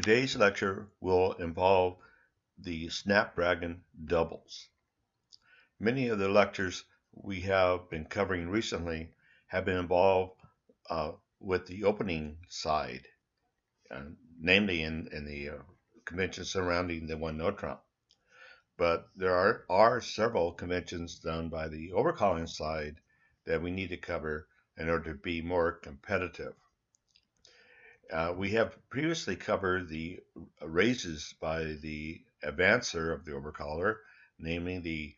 Today's lecture will involve the SnapDragon doubles. Many of the lectures we have been covering recently have been involved with the opening side, namely in the convention surrounding the one neutron. But there are several conventions done by the overcalling side that we need to cover in order to be more competitive. We have previously covered the raises by the advancer of the overcaller, namely the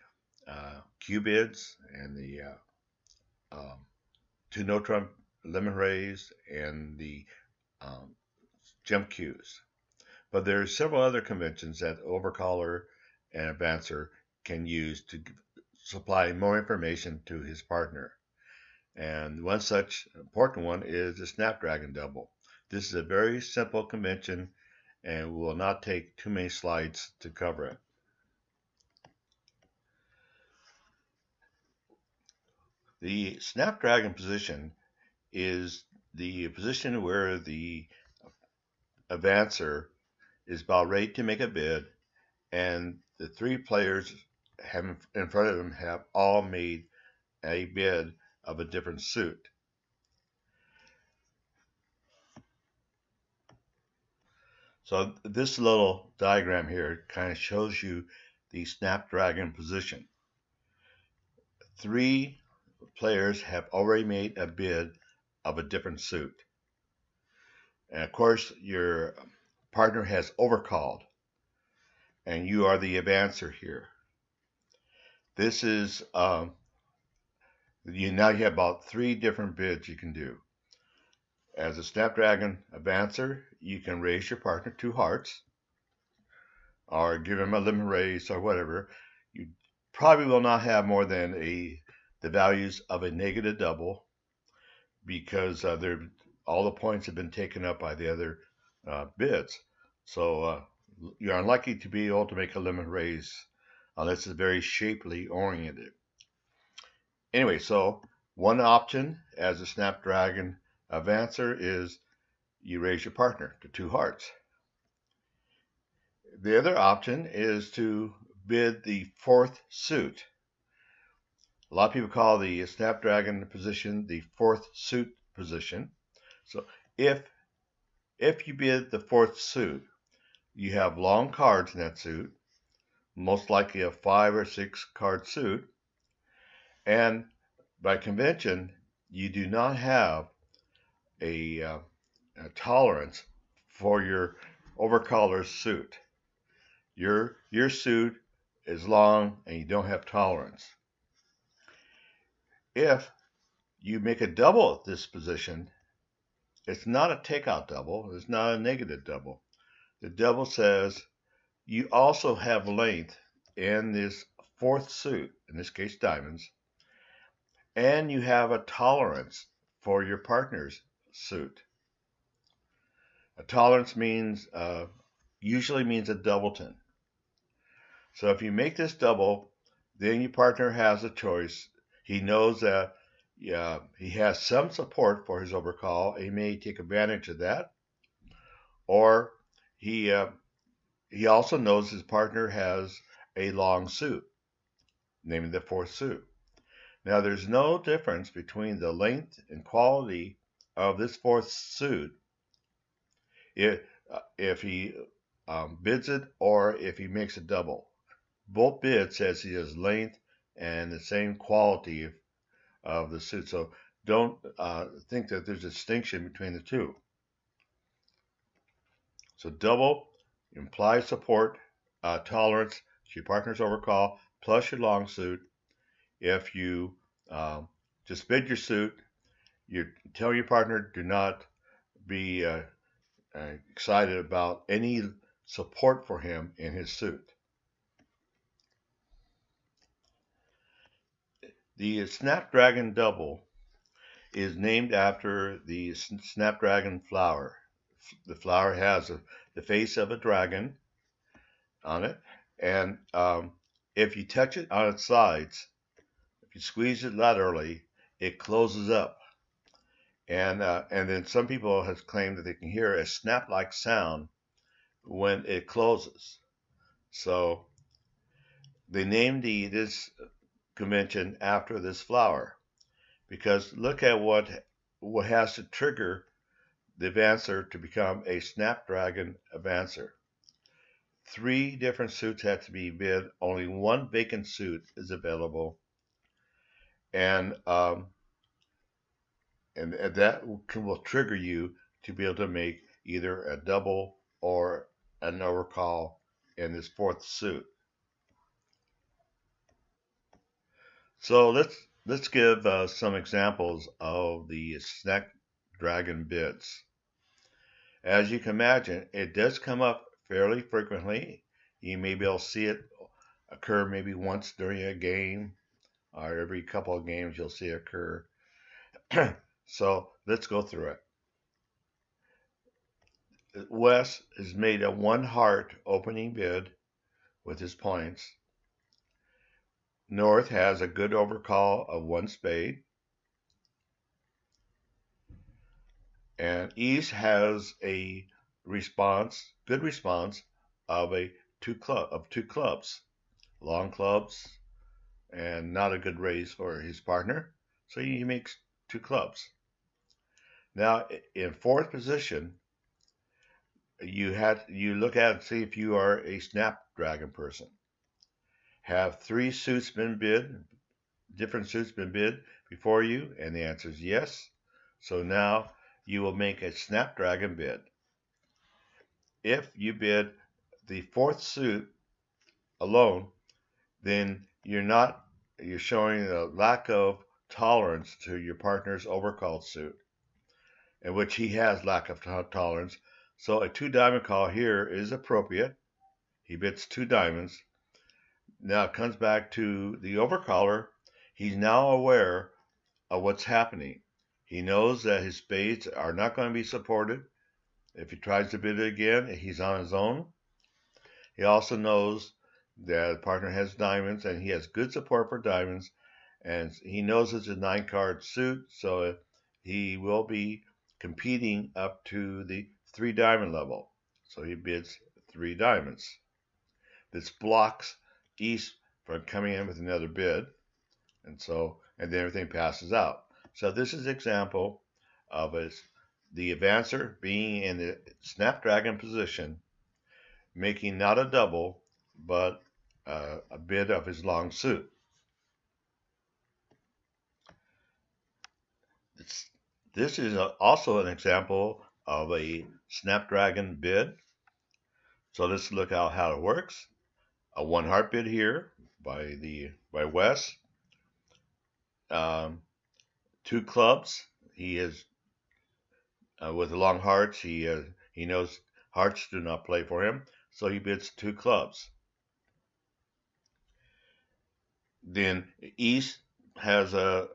Q-bids and the two neutron limit raise and the jump Qs. But there are several other conventions that overcaller and advancer can use to supply more information to his partner. And one such important one is the SnapDragon double. This is a very simple convention and will not take too many slides to cover it. The SnapDragon position is the position where the advancer is about ready to make a bid, and the three players in front of them have all made a bid of a different suit. So this little diagram here kind of shows you the SnapDragon position. Three players have already made a bid of a different suit. And of course, your partner has overcalled, and you are the advancer here. This is, now you have about three different bids you can do. As a SnapDragon advancer, you can raise your partner 2 hearts, or give him a limit raise or whatever. You probably will not have more than the values of a negative double, because all the points have been taken up by the other bids. So you're unlikely to be able to make a limit raise unless it's very shapely oriented. Anyway, so one option as a SnapDragon advancer is you raise your partner to 2 hearts. The other option is to bid the 4th suit. A lot of people call the SnapDragon position the 4th suit position. So if you bid the 4th suit, you have long cards in that suit, most likely a 5 or 6 card suit, and by convention, you do not have a tolerance for your overcaller's suit. Your suit is long and you don't have tolerance. If you make a double at this position, it's not a takeout double, it's not a negative double. The double says you also have length in this 4th suit, in this case diamonds, and you have a tolerance for your partner's suit. A tolerance means usually means a doubleton. So if you make this double, then your partner has a choice. He knows that he has some support for his overcall. He may take advantage of that, or he also knows his partner has a long suit, namely the 4th suit. Now, there's no difference between the length and quality of this 4th suit if he bids it or if he makes a double. Both bids says he has length and the same quality of the suit. So don't think that there's a distinction between the two. So double implies support, tolerance to your partner's overcall, plus your long suit. If you just bid your suit, you tell your partner do not be excited about any support for him in his suit. The SnapDragon double is named after the SnapDragon flower. The flower has the face of a dragon on it, and if you touch it on its sides, if you squeeze it laterally, it closes up. And then some people have claimed that they can hear a snap-like sound when it closes. So they named this convention after this flower because look at what has to trigger the advancer to become a SnapDragon advancer. 3 different suits have to be bid. Only 1 vacant suit is available, and that will trigger you to be able to make either a double or an overcall in this 4th suit. So let's give some examples of the SnapDragon bids. As you can imagine, it does come up fairly frequently. You may be able to see it occur maybe once during a game, or every couple of games you'll see it occur. So let's go through it. Wes has made a 1 heart opening bid with his points. North has a good overcall of 1 spade. And East has a good response of two clubs, long clubs, and not a good raise for his partner. So he makes 2 clubs. Now in 4th position, you look at and see if you are a SnapDragon person. Have 3 suits been bid, different suits been bid before you? And the answer is yes. So now you will make a SnapDragon bid. If you bid the 4th suit alone, then you're showing a lack of tolerance to your partner's overcalled suit, in which he has lack of tolerance. So a 2 diamond call here is appropriate. He bids 2 diamonds. Now it comes back to the overcaller. He's now aware of what's happening. He knows that his spades are not going to be supported. If he tries to bid it again, he's on his own. He also knows that the partner has diamonds and he has good support for diamonds, and he knows it's a 9-card suit, so he will be competing up to the 3 diamond level. So he bids 3 diamonds. This blocks East from coming in with another bid, and then everything passes out. So this is an example of the advancer being in the SnapDragon position, making not a double, but a bid of his long suit. This is also an example of a SnapDragon bid. So let's look at how it works. A 1 heart bid here by Wes. 2 clubs. He is with the long hearts. He knows hearts do not play for him, so he bids 2 clubs. Then East has a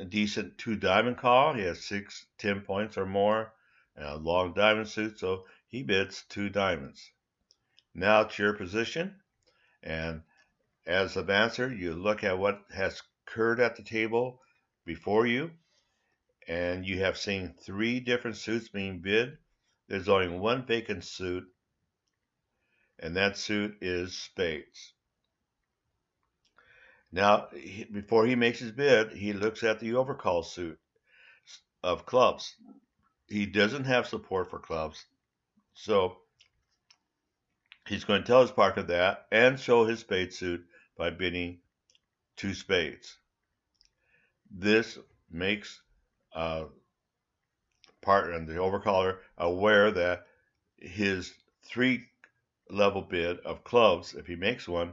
decent 2 diamond call. He has 10 points or more, and a long diamond suit, so he bids 2 diamonds. Now it's your position, and as the advancer, you look at what has occurred at the table before you, and you have seen 3 different suits being bid. There's only 1 vacant suit, and that suit is spades. Now, before he makes his bid, he looks at the overcall suit of clubs. He doesn't have support for clubs, so he's going to tell his partner that and show his spade suit by bidding 2 spades. This makes partner and the overcaller aware that his 3 level bid of clubs, if he makes one,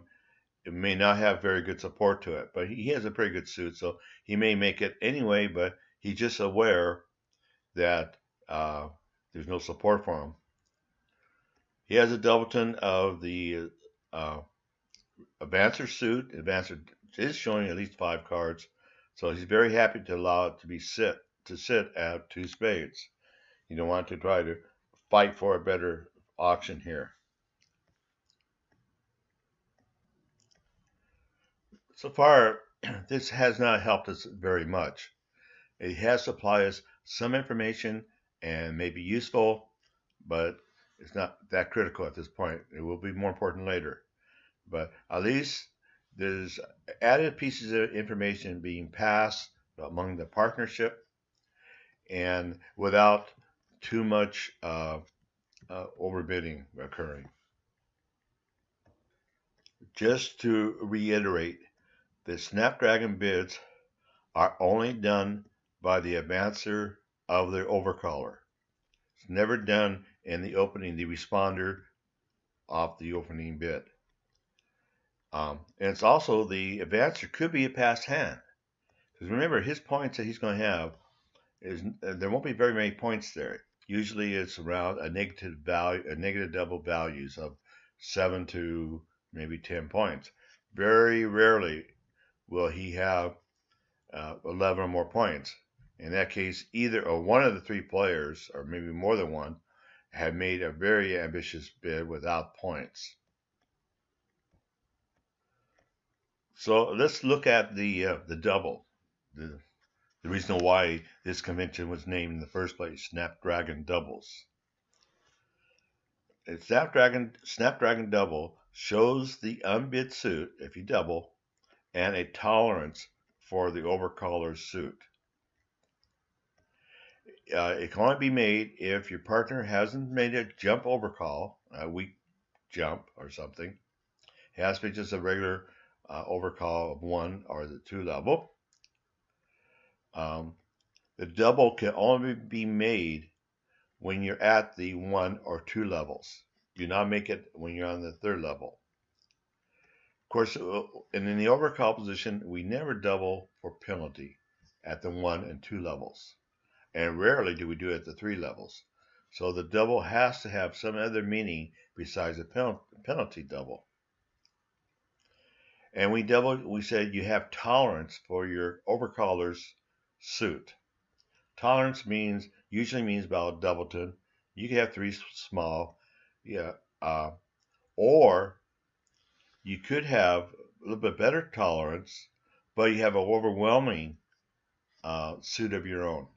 it may not have very good support to it, but he has a pretty good suit, so he may make it anyway, but he's just aware that there's no support for him. He has a doubleton of the advancer suit. Advancer is showing at least 5 cards, so he's very happy to allow it to sit at 2 spades. You don't want to try to fight for a better auction here. So far, this has not helped us very much. It has supplied us some information and may be useful, but It's not that critical at this point. It will be more important later. But at least there's added pieces of information being passed among the partnership and without too much overbidding occurring. Just to reiterate, the SnapDragon bids are only done by the advancer of the overcaller. It's never done in the responder of the opening bid. And it's also the advancer could be a passed hand. Because remember, his points that he's going to have is there won't be very many points there. Usually, it's around a negative double values of 7 to maybe 10 points. Very rarely will he have 11 or more points. In that case, either or one of the three players, or maybe more than one, have made a very ambitious bid without points. So let's look at the double. The reason why this convention was named in the first place, SnapDragon doubles. A SnapDragon double shows the unbid suit if you double, and a tolerance for the overcaller's suit. It can only be made if your partner hasn't made a jump overcall, a weak jump or something. It has to be just a regular overcall of 1 or the 2 level. The double can only be made when you're at the 1 or 2 levels. Do not make it when you're on the 3rd level. Of course, and in the overcall position, we never double for penalty at the 1 and 2 levels. And rarely do we do it at the 3 levels. So the double has to have some other meaning besides the penalty double. And we said you have tolerance for your overcaller's suit. Tolerance usually means about a doubleton. You can have 3 small, or you could have a little bit better tolerance, but you have an overwhelming suit of your own.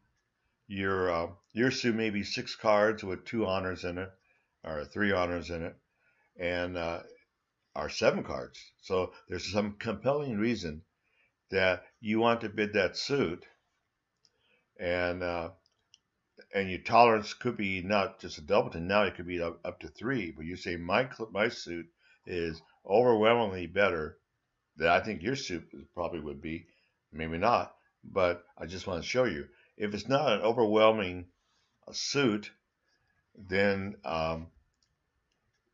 Your suit may be 6 cards with 2 honors in it, or 3 honors in it, and are 7 cards. So there's some compelling reason that you want to bid that suit, and your tolerance could be not just a doubleton. Now it could be up to 3. But you say my suit is overwhelmingly better than I think your suit probably would be. Maybe not, but I just want to show you. If it's not an overwhelming suit, then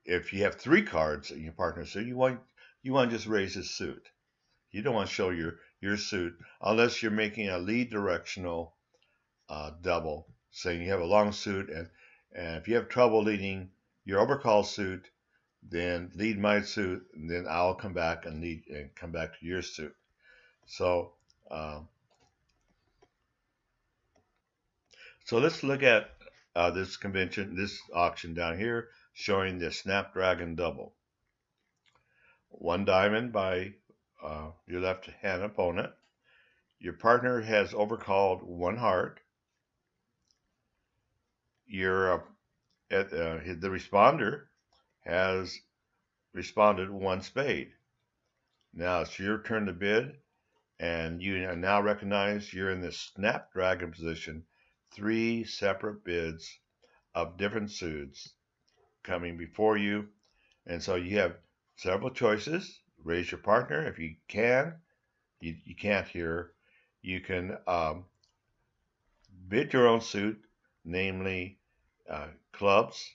if you have 3 cards in your partner's suit, you want to just raise his suit. You don't want to show your suit unless you're making a lead directional double, saying you have a long suit, and if you have trouble leading your overcall suit, then lead my suit, and then I'll come back and come back to your suit. So let's look at this convention, this auction down here, showing the SnapDragon double. 1 diamond by your left hand opponent. Your partner has overcalled 1 heart. The responder has responded 1 spade. Now it's your turn to bid, and you now recognize you're in the SnapDragon position. 3 separate bids of different suits coming before you, and so you have several choices. Raise your partner if you can. You can't here. You can bid your own suit, namely clubs,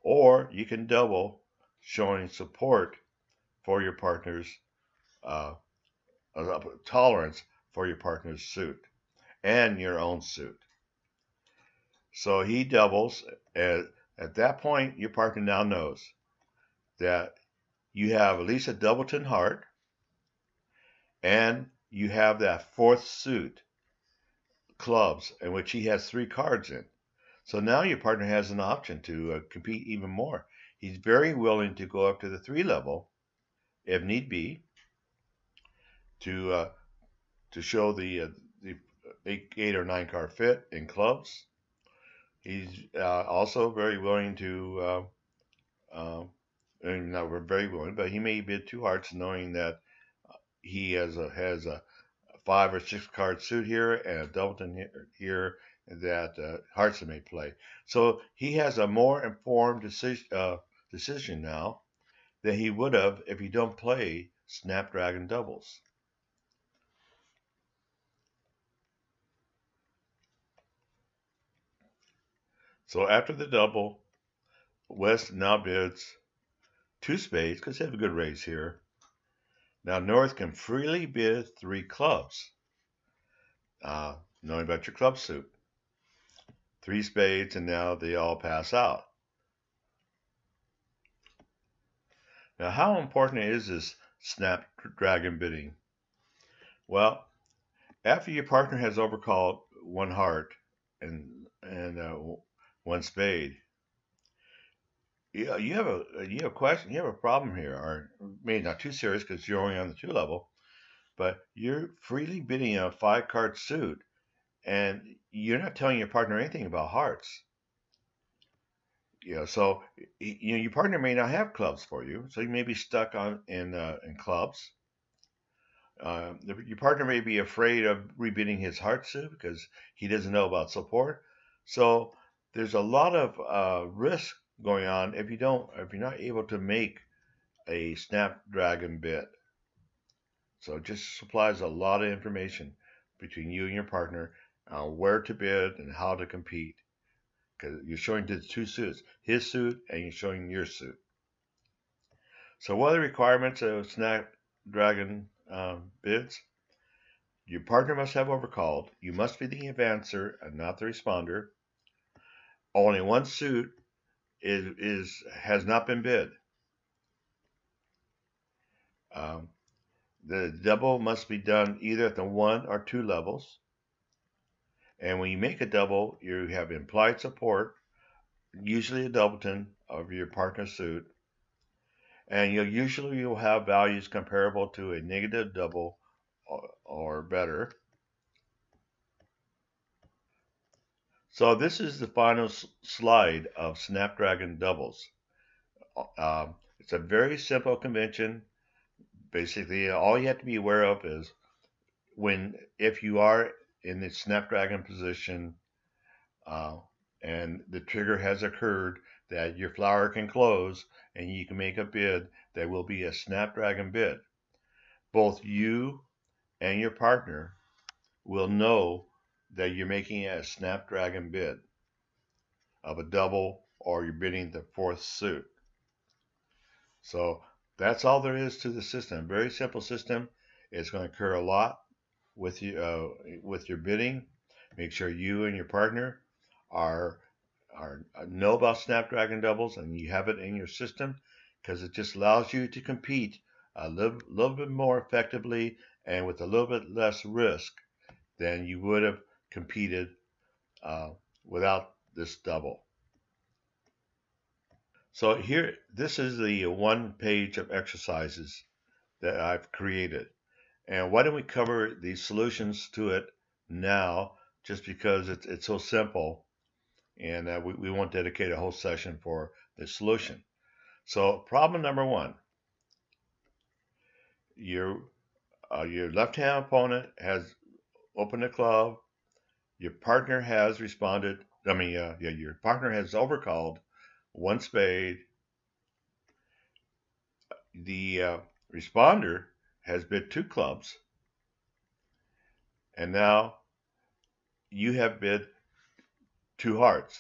or you can double, showing support for your partner's tolerance for your partner's suit and your own suit. So he doubles. At that point, your partner now knows that you have at least a doubleton heart, and you have that 4th suit, clubs, in which he has 3 cards in. So now your partner has an option to compete even more. He's very willing to go up to the 3 level, if need be, to show the 8 or 9 card fit in clubs, He's also very willing to, and not very willing, but he may bid two hearts, knowing that he has a 5 or 6 card suit here and a doubleton here that hearts may play. So he has a more informed decision now than he would have if you don't play Snapdragon doubles. So after the double, West now bids two spades because they have a good raise here. Now North can freely bid three clubs, knowing about your club suit. Three spades, and now they all pass out. Now, how important is this Snapdragon bidding? Well, after your partner has overcalled one heart and one spade, you have a question, you have a problem here, or maybe not too serious because you're only on the 2 level, but you're freely bidding a 5 card suit, and you're not telling your partner anything about hearts. So your partner may not have clubs for you, so you may be stuck in clubs. Your partner may be afraid of rebidding his heart suit because he doesn't know about support. So there's a lot of risk going on if you're not able to make a Snapdragon bid. So it just supplies a lot of information between you and your partner on where to bid and how to compete. Because you're showing the two suits, his suit and you're showing your suit. So what are the requirements of Snapdragon bids? Your partner must have overcalled. You must be the advancer and not the responder. Only one suit has not been bid. The double must be done either at the 1 or 2 levels. And when you make a double, you have implied support, usually a doubleton of your partner's suit. And you'll have values comparable to a negative double or better. So this is the final slide of Snapdragon doubles. It's a very simple convention. Basically, all you have to be aware of is if you are in the Snapdragon position uh, and the trigger has occurred that your flower can close and you can make a bid, there will be a Snapdragon bid. Both you and your partner will know that you're making a Snapdragon bid of a double or you're bidding the fourth suit. So that's all there is to the system. Very simple system. It's going to occur a lot with your bidding. Make sure you and your partner are know about Snapdragon doubles and you have it in your system because it just allows you to compete a little bit more effectively and with a little bit less risk than you would have competed without this double. So here, this is the one page of exercises that I've created. And why don't we cover the solutions to it now, just because it's so simple, and we won't dedicate a whole session for the solution. So problem number 1, your left-hand opponent has opened a club, your partner has responded, your partner has overcalled one spade, the responder has bid 2 clubs, and now you have bid 2 hearts.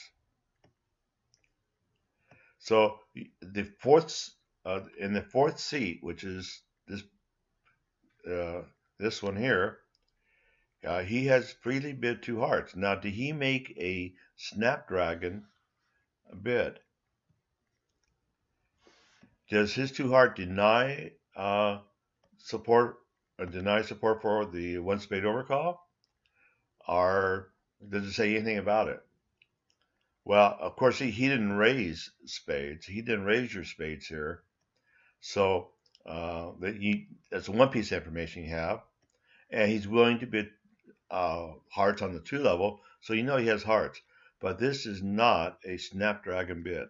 So the fourth in the fourth seat, which is this one here, he has freely bid 2 hearts. Now, did he make a Snapdragon bid? Does his 2 heart deny support for the one spade overcall, or does it say anything about it? Well, of course, he didn't raise spades. He didn't raise your spades here. So that's one piece of information you have. And he's willing to bid hearts on the 2 level, so you know he has hearts. but this is not a SnapDragon bid.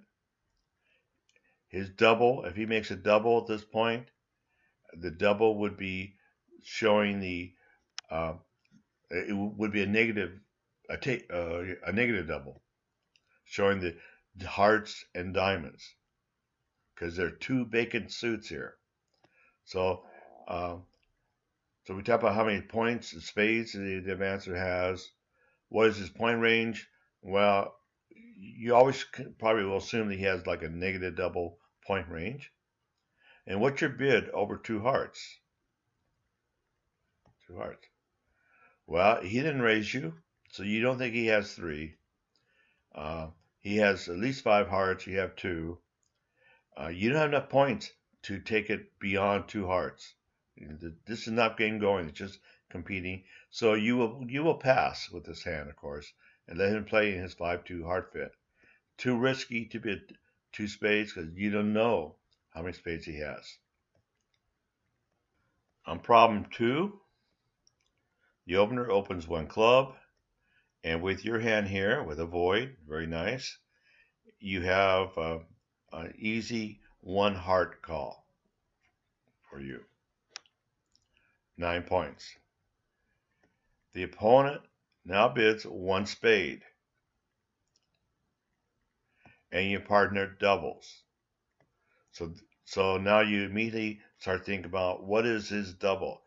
His double, if he makes a double at this point, the double would be showing it would be a negative, a negative double, showing the hearts and diamonds, because there are two vacant suits here. So, so we talk about how many points and spades the advancer has. What is his point range? Well, you always probably will assume that he has like a negative double point range. And what's your bid over two hearts? Two hearts. Well, he didn't raise you, so you don't think he has three. He has at least five hearts. You have two. You don't have enough points to take it beyond two hearts. This is not game going. It's just competing. So you will pass with this hand, of course, and let him play in his 5-2 heart fit. Too risky to bid two spades because you don't know how many spades he has. On problem 2, the opener opens one club, and with your hand here, with a void, very nice, you have an easy one heart call for you. 9 points. The opponent now bids one spade, and your partner doubles. So now you immediately start thinking about what is his double.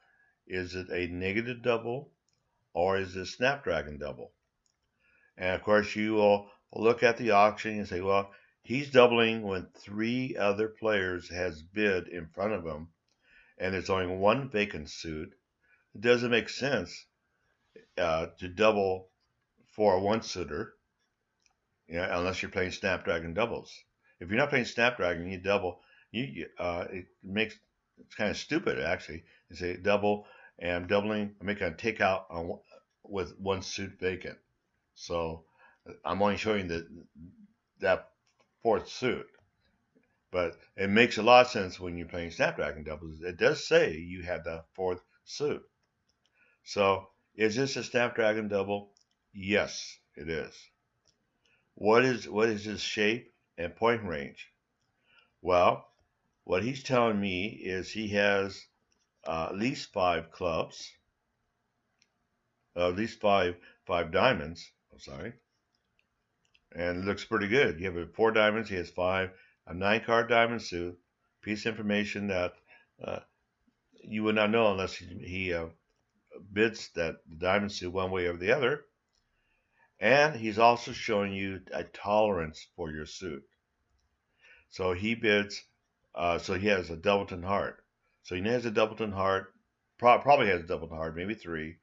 Is it a negative double, or is it a SnapDragon double? And of course, you will look at the auction and say, well, he's doubling when 3 other players has bid in front of him, and there's only one vacant suit. It doesn't make sense to double for a one-suitor, unless you're playing SnapDragon doubles. If you're not playing SnapDragon, you double. It's kind of stupid actually. You say double, and I'm doubling. I'm making a takeout with one suit vacant. So I'm only showing that fourth suit. But it makes a lot of sense when you're playing SnapDragon doubles. It does say you have the fourth suit. So is this a SnapDragon double? Yes, it is. What is his shape and point range? Well, what he's telling me is he has at least 5 clubs, at least five diamonds. I'm sorry, and it looks pretty good. You have 4 diamonds. He has 5, a 9-card diamond suit. Piece of information that you would not know unless he bids that diamond suit one way or the other. And he's also showing you a tolerance for your suit. So he bids, so he has a doubleton heart. So he has a doubleton heart, probably has a doubleton heart, maybe 3,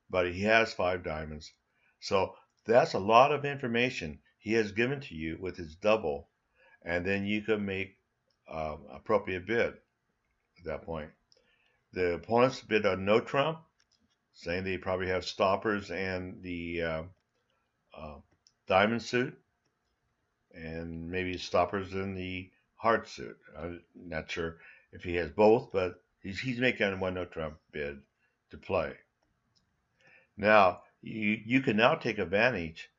but he has 5 diamonds. So that's a lot of information he has given to you with his double, and then you can make appropriate bid at that point. The opponents bid on no trump, saying they probably have stoppers and the diamond suit, and maybe stoppers in the heart suit. I'm not sure if he has both, but he's making one no trump bid to play. Now you can now take advantage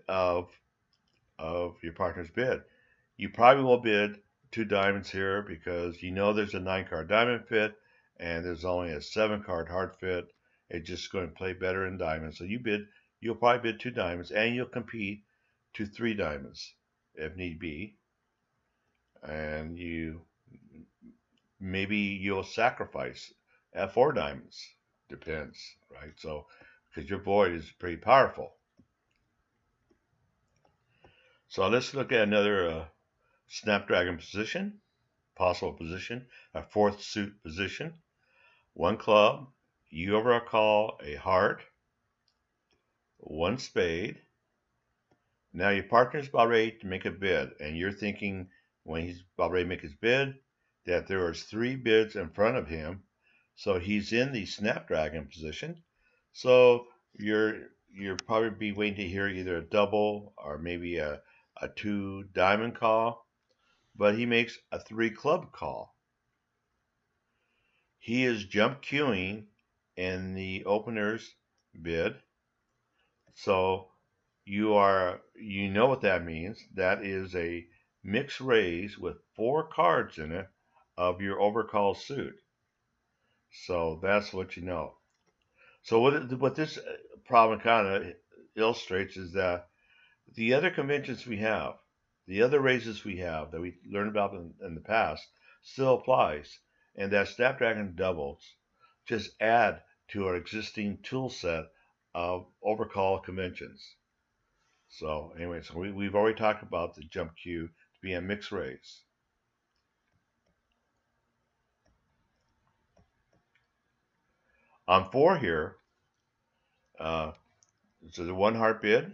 of your partner's bid. You probably will bid 2 diamonds here because you know there's a 9-card diamond fit and there's only a 7-card heart fit. It's just going to play better in diamonds. So you'll probably bid 2 diamonds, and you'll compete to 3 diamonds if need be. And maybe you'll sacrifice at 4 diamonds. Depends, right? So because your void is pretty powerful. So let's look at another SnapDragon position, possible position, a 4th suit position. 1 club, you overcall a heart, 1 spade. Now your partner's about ready to make a bid, and you're thinking when he's about ready to make his bid that there was 3 bids in front of him, so he's in the SnapDragon position. So you're probably be waiting to hear either a double or maybe a 2 diamond call, but he makes a 3 club call. He is jump queuing in the opener's bid, so you're you know what that means. That is a mixed raise with 4 cards in it of your overcall suit. So that's what you know. So what this problem kind of illustrates is that the other conventions we have, the other raises we have that we learned about in the past, still applies, and that Snapdragon doubles just add to our existing tool set of overcall conventions. So anyway, so we've already talked about the jump Q to be a mixed raise. On 4 here, so the 1 heart bid,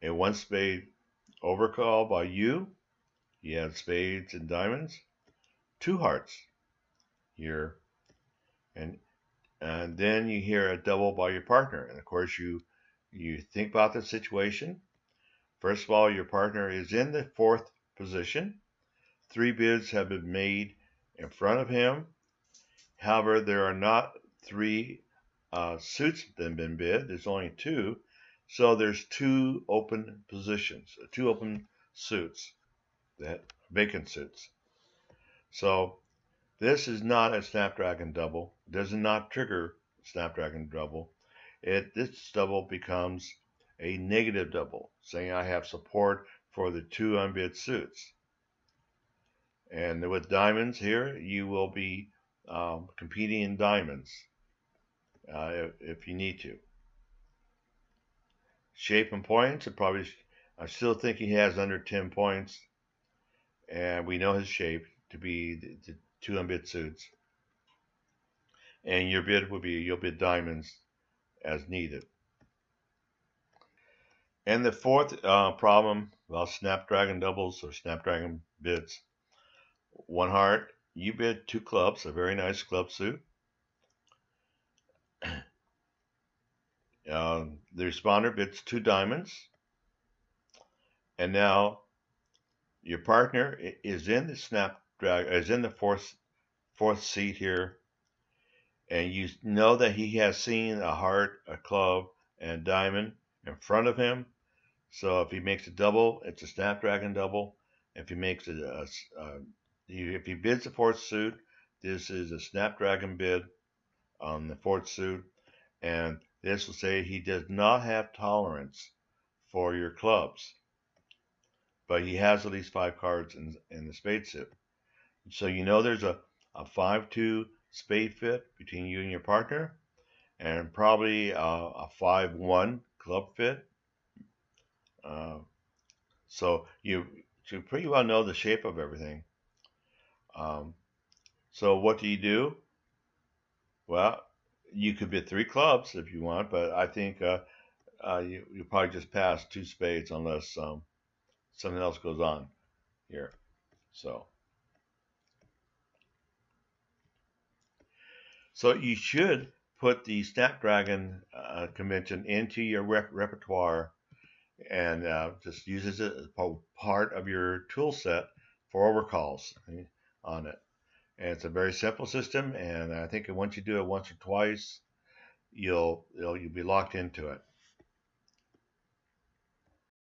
a 1 spade overcall by you. You have spades and diamonds, 2 hearts here, and then you hear a double by your partner. And of course, you think about the situation. First of all, your partner is in the 4th position. 3 bids have been made in front of him. However, there are not 3 suits that have been bid. There's only 2. So there's 2 open positions, 2 open suits, that vacant suits. So this is not a Snapdragon double. It does not trigger Snapdragon double. This double becomes a negative double, saying I have support for the 2 unbid suits. And with diamonds here, you will be competing in diamonds if you need to. Shape and points, I still think he has under 10 points, and we know his shape to be the 2 unbid suits. And your bid will be, you'll bid diamonds as needed. And the 4th problem about Snapdragon doubles or Snapdragon bids. 1 heart, you bid 2 clubs, a very nice club suit. The responder bids 2 diamonds. And now your partner is in the Snapdragon, is in the fourth seat here. And you know that he has seen a heart, a club, and a diamond in front of him. So if he makes a double, it's a Snapdragon double. If he makes if he bids the 4th suit, this is a Snapdragon bid on the 4th suit, and this will say he does not have tolerance for your clubs, but he has at least 5 cards in the spade suit. So you know there's a 5-2 spade fit between you and your partner, and probably a 5-1 club fit. So you pretty well know the shape of everything. So what do? Well, you could bid 3 clubs if you want, but I think you probably just pass 2 spades unless something else goes on here. So you should put the Snapdragon convention into your repertoire and just use it as part of your tool set for overcalls on it. And it's a very simple system, and I think once you do it once or twice, you'll be locked into it.